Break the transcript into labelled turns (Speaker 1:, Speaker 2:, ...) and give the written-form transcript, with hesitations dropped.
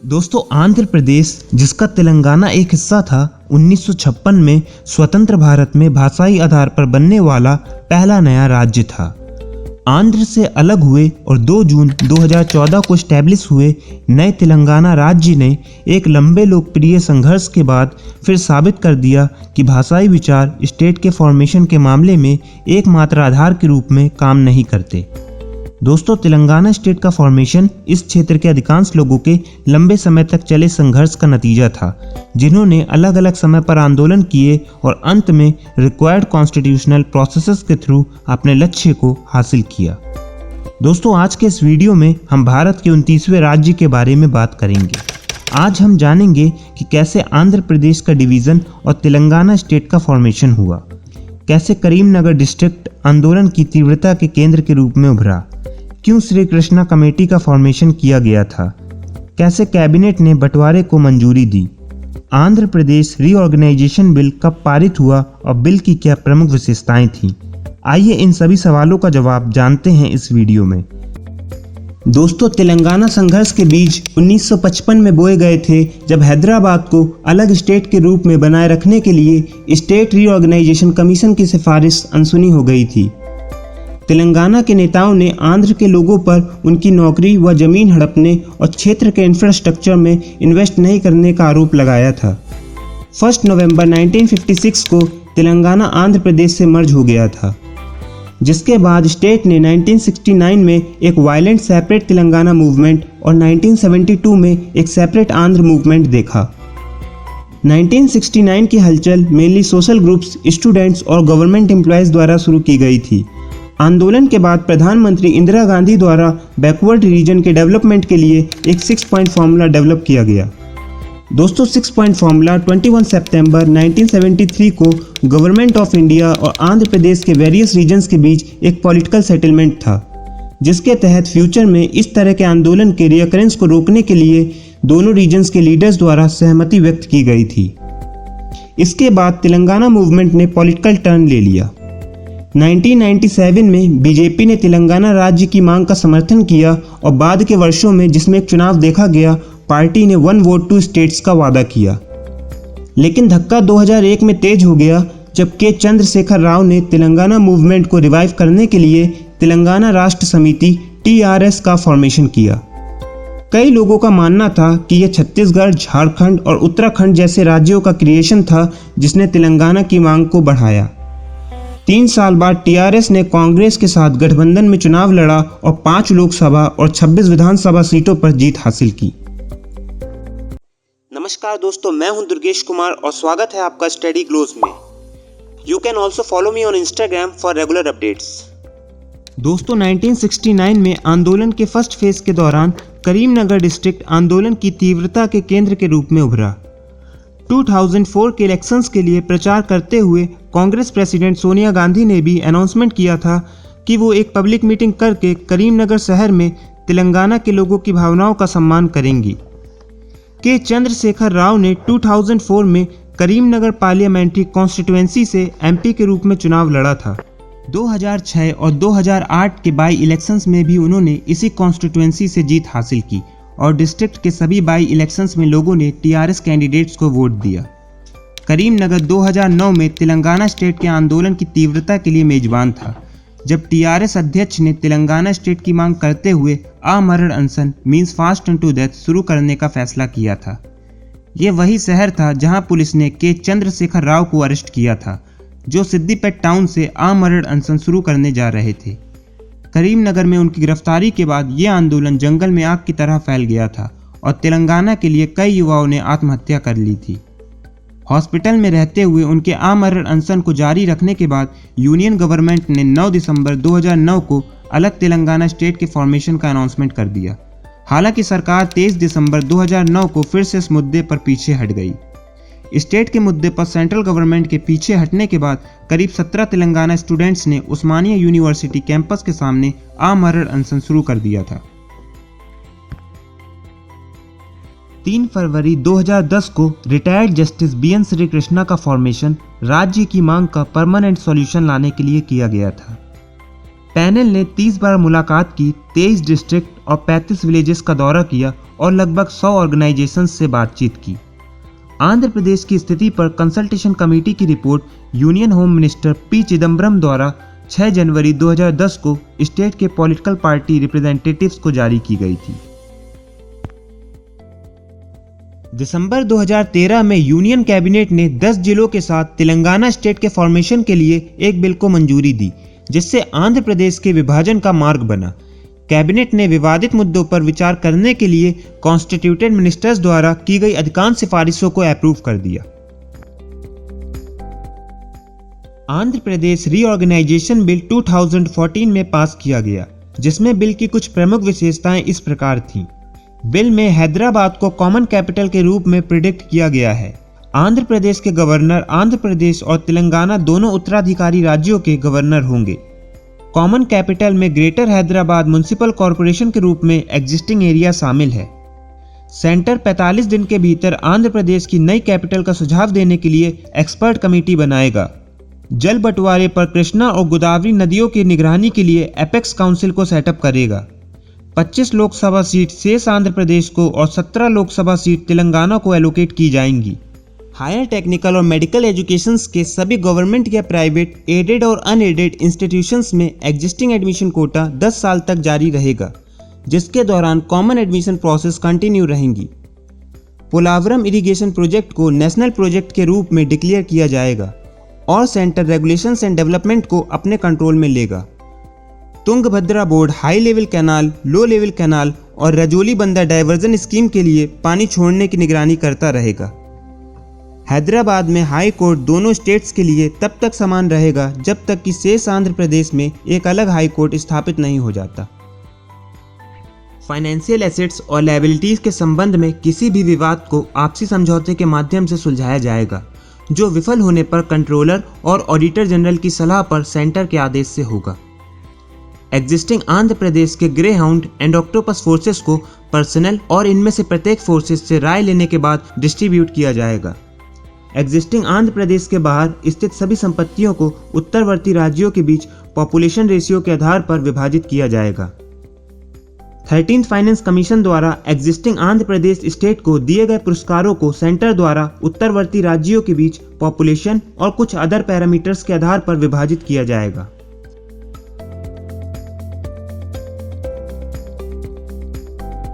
Speaker 1: दोस्तों, आंध्र प्रदेश, जिसका तेलंगाना एक हिस्सा था, 1956 में स्वतंत्र भारत में भाषाई आधार पर बनने वाला पहला नया राज्य था। आंध्र से अलग हुए और 2 जून 2014 को स्टैब्लिश हुए नए तेलंगाना राज्य ने एक लंबे लोकप्रिय संघर्ष के बाद फिर साबित कर दिया कि भाषाई विचार स्टेट के फॉर्मेशन के मामले में एकमात्र आधार के रूप में काम नहीं करते। दोस्तों, तेलंगाना स्टेट का फॉर्मेशन इस क्षेत्र के अधिकांश लोगों के लंबे समय तक चले संघर्ष का नतीजा था, जिन्होंने अलग अलग समय पर आंदोलन किए और अंत में रिक्वायर्ड कॉन्स्टिट्यूशनल प्रोसेसेस के थ्रू अपने लक्ष्य को हासिल किया। दोस्तों, आज के इस वीडियो में हम भारत के 29वें राज्य के बारे में बात करेंगे। आज हम जानेंगे कि कैसे आंध्र प्रदेश का डिवीज़न और तेलंगाना स्टेट का फॉर्मेशन हुआ, कैसे करीमनगर डिस्ट्रिक्ट आंदोलन की तीव्रता के केंद्र के रूप में उभरा, क्यों श्री कृष्णा कमेटी का फॉर्मेशन किया गया था, कैसे कैबिनेट ने बंटवारे को मंजूरी दी, आंध्र प्रदेश रीऑर्गेनाइजेशन बिल कब पारित हुआ और बिल की क्या प्रमुख विशेषताएं थीं। आइए इन सभी सवालों का जवाब जानते हैं इस वीडियो में। दोस्तों, तेलंगाना संघर्ष के बीज 1955 में बोए गए थे, जब हैदराबाद को अलग स्टेट के रूप में बनाए रखने के लिए स्टेट रीऑर्गेनाइजेशन कमीशन की सिफारिश अनसुनी हो गई थी। तेलंगाना के नेताओं ने आंध्र के लोगों पर उनकी नौकरी व जमीन हड़पने और क्षेत्र के इंफ्रास्ट्रक्चर में इन्वेस्ट नहीं करने का आरोप लगाया था। 1 नवंबर 1956 को तेलंगाना आंध्र प्रदेश से मर्ज हो गया था, जिसके बाद स्टेट ने 1969 में एक वायलेंट सेपरेट तेलंगाना मूवमेंट और 1972 में एक सेपरेट आंध्र मूवमेंट देखा। 1969 की हलचल मेनली सोशल ग्रुप्स, स्टूडेंट्स और गवर्नमेंट एम्प्लॉयज़ द्वारा शुरू की गई थी। आंदोलन के बाद प्रधानमंत्री इंदिरा गांधी द्वारा बैकवर्ड रीजन के डेवलपमेंट के लिए एक 6 पॉइंट फार्मूला डेवलप किया गया। दोस्तों, 6 पॉइंट फार्मूला 21 सितंबर 1973 को गवर्नमेंट ऑफ इंडिया और आंध्र प्रदेश के वेरियस रीजन्स के बीच एक पॉलिटिकल सेटलमेंट था, जिसके तहत फ्यूचर में इस तरह के आंदोलन के रिकरेंस को रोकने के लिए दोनों रीजन्स के लीडर्स द्वारा सहमति व्यक्त की गई थी। इसके बाद तेलंगाना मूवमेंट ने पॉलिटिकल टर्न ले लिया। 1997 में बीजेपी ने तेलंगाना राज्य की मांग का समर्थन किया और बाद के वर्षों में जिसमें एक चुनाव देखा गया, पार्टी ने 1 वोट 2 स्टेट्स का वादा किया। लेकिन धक्का 2001 में तेज हो गया, जब के चंद्रशेखर राव ने तेलंगाना मूवमेंट को रिवाइव करने के लिए तेलंगाना राष्ट्र समिति TRS का फॉर्मेशन किया। कई लोगों का मानना था कि यह छत्तीसगढ़, झारखंड और उत्तराखंड जैसे राज्यों का क्रिएशन था, जिसने तेलंगाना की मांग को बढ़ाया। 3 साल बाद TRS ने कांग्रेस के साथ गठबंधन में चुनाव लड़ा और 5 लोकसभा और 26 विधानसभा सीटों पर जीत हासिल की। नमस्कार दोस्तों, मैं हूं दुर्गेश कुमार और स्वागत है आपका स्टडी ग्लोज में। You can also follow me on Instagram for regular updates. दोस्तों, 1969 में आंदोलन के फर्स्ट फेज के दौरान करीमनगर डिस्ट्रिक्ट आंदोलन की तीव्रता के केंद्र के रूप में उभरा। 2004 के इलेक्शंस के लिए प्रचार करते हुए कांग्रेस प्रेसिडेंट सोनिया गांधी ने भी अनाउंसमेंट किया था कि वो एक पब्लिक मीटिंग करके करीमनगर शहर में तेलंगाना के लोगों की भावनाओं का सम्मान करेंगी। के चंद्रशेखर राव ने 2004 में करीमनगर पार्लियामेंट्री कॉन्स्टिट्यूएंसी से MP के रूप में चुनाव लड़ा था। 2006 और 2008 के बाई इलेक्शंस में भी उन्होंने इसी कॉन्स्टिट्यूएंसी से जीत हासिल की और डिस्ट्रिक्ट के सभी बाई इलेक्शंस में लोगों ने TRS कैंडिडेट्स को वोट दिया। करीमनगर 2009 में तेलंगाना स्टेट के आंदोलन की तीव्रता के लिए मेजबान था, जब TRS अध्यक्ष ने तेलंगाना स्टेट की मांग करते हुए आमरण अनशन मींस फास्ट टू डेथ शुरू करने का फैसला किया था। ये वही शहर था जहां पुलिस ने के चंद्रशेखर राव को अरेस्ट किया था, जो सिद्दीपेट टाउन से आमरण अनशन शुरू करने जा रहे थे। करीमनगर में उनकी गिरफ्तारी के बाद यह आंदोलन जंगल में आग की तरह फैल गया था और तेलंगाना के लिए कई युवाओं ने आत्महत्या कर ली थी। हॉस्पिटल में रहते हुए उनके आमरण अनशन को जारी रखने के बाद यूनियन गवर्नमेंट ने 9 दिसंबर 2009 को अलग तेलंगाना स्टेट के फॉर्मेशन का अनाउंसमेंट कर दिया। हालांकि सरकार 23 दिसंबर 2009 को फिर से इस मुद्दे पर पीछे हट गई। स्टेट के मुद्दे पर सेंट्रल गवर्नमेंट के पीछे हटने के बाद करीब 17 तेलंगाना स्टूडेंट्स ने उस्मानिया यूनिवर्सिटी कैंपस के सामने आमरण अनशन शुरू कर दिया था। 3 फरवरी 2010 को retired justice BN Shri Krishna का फॉर्मेशन राज्य की मांग का परमानेंट सॉल्यूशन लाने के लिए किया गया था। पैनल ने 30 बार मुलाकात की, 23 डिस्ट्रिक्ट और 35 विलेजेस का दौरा किया और लगभग 100 ऑर्गेनाइजेशंस से बातचीत की। आंध्र प्रदेश की स्थिति पर कंसल्टेशन कमेटी की report union home minister P Chidambaram द्वारा 6 जनवरी 2010 को स्टेट के पॉलिटिकल पार्टी रिप्रेजेंटेटिव्स को जारी की गई थी। दिसंबर 2013 में यूनियन कैबिनेट ने 10 जिलों के साथ तेलंगाना स्टेट के फॉर्मेशन के लिए एक बिल को मंजूरी दी, जिससे आंध्र प्रदेश के विभाजन का मार्ग बना। कैबिनेट ने विवादित मुद्दों पर विचार करने के लिए कॉन्स्टिट्यूटेड मिनिस्टर्स द्वारा की गई अधिकांश सिफारिशों को अप्रूव कर दिया। आंध्र प्रदेश रीऑर्गेनाइजेशन बिल 2014 में पास किया गया, जिसमें बिल की कुछ प्रमुख विशेषताएं इस प्रकार थीं। बिल में हैदराबाद को कॉमन कैपिटल के रूप में प्रिडिक्ट किया गया है। आंध्र प्रदेश के गवर्नर आंध्र प्रदेश और तेलंगाना दोनों उत्तराधिकारी राज्यों के गवर्नर होंगे। कॉमन कैपिटल में ग्रेटर हैदराबाद म्युनिसिपल कॉरपोरेशन के रूप में एग्जिस्टिंग एरिया शामिल है। सेंटर 45 दिन के भीतर आंध्र प्रदेश की नई कैपिटल का सुझाव देने के लिए एक्सपर्ट कमेटी बनाएगा। जल बंटवारे पर कृष्णा और गोदावरी नदियों की निगरानी के लिए एपेक्स काउंसिल को सेटअप करेगा। 25 लोकसभा सीट शेष आंध्र प्रदेश को और 17 लोकसभा सीट तेलंगाना को एलोकेट की जाएंगी। हायर टेक्निकल और मेडिकल एजुकेशंस के सभी गवर्नमेंट या प्राइवेट, एडेड और अनएडेड इंस्टीट्यूशंस में एग्जिस्टिंग एडमिशन कोटा 10 साल तक जारी रहेगा, जिसके दौरान कॉमन एडमिशन प्रोसेस कंटिन्यू रहेंगी। पोलावरम इरिगेशन प्रोजेक्ट को नेशनल प्रोजेक्ट के रूप में डिक्लेयर किया जाएगा और सेंटर रेगुलेशंस एंड डेवलपमेंट को अपने कंट्रोल में लेगा। Tungabhadra board high level canal, low level canal और रजौली बंदर डाइवर्जन स्कीम के लिए पानी छोड़ने की निगरानी करता रहेगा। हैदराबाद में हाई कोर्ट दोनों स्टेट्स के लिए तब तक समान रहेगा जब तक कि शेष आंध्र प्रदेश में एक अलग हाई कोर्ट स्थापित नहीं हो जाता। फाइनेंशियल एसेट्स और लायबिलिटीज के संबंध में किसी भी विवाद को आपसी समझौते के माध्यम से सुलझाया जाएगा, जो विफल होने पर कंट्रोलर और ऑडिटर जनरल की सलाह पर सेंटर के आदेश से होगा। एग्जिस्टिंग आंध्र प्रदेश के grey hound and octopus forces को पर्सनल और इनमें से प्रत्येक फोर्सेस से राय लेने के बाद डिस्ट्रीब्यूट किया जाएगा। एग्जिस्टिंग आंध्र प्रदेश के बाहर स्थित सभी संपत्तियों को उत्तरवर्ती राज्यों के बीच पॉपुलेशन रेशियो के आधार पर विभाजित किया जाएगा। 13th फाइनेंस कमीशन द्वारा एग्जिस्टिंग आंध्र प्रदेश स्टेट को दिए गए पुरस्कारों को सेंटर द्वारा उत्तरवर्ती राज्यों के बीच पॉपुलेशन और कुछ अदर पैरामीटर्स के आधार पर विभाजित किया जाएगा।